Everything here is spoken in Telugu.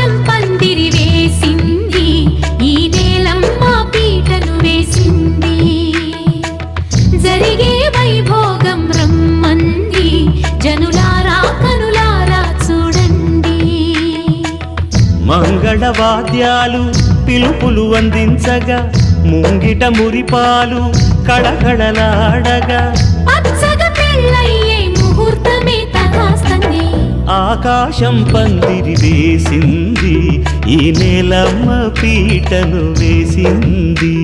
ఆకాశం పందిరి వేసింది, ఈ నేలమ్మ పీటను వేసింది. జరిగే వైభోగం రమ్మంది, జనులారా కనులారా చూడండి. మంగళవాద్యాలు పిలుపులు అందించగా, ముంగిట మురిపాలు కళకళలాడగా, పచ్చగా పెళ్ళయ్యే ముహూర్తమే తదాస్తనే. ఆకాశం పందిరి వేసింది, ఈ నేలమ్మ పీటను వేసింది.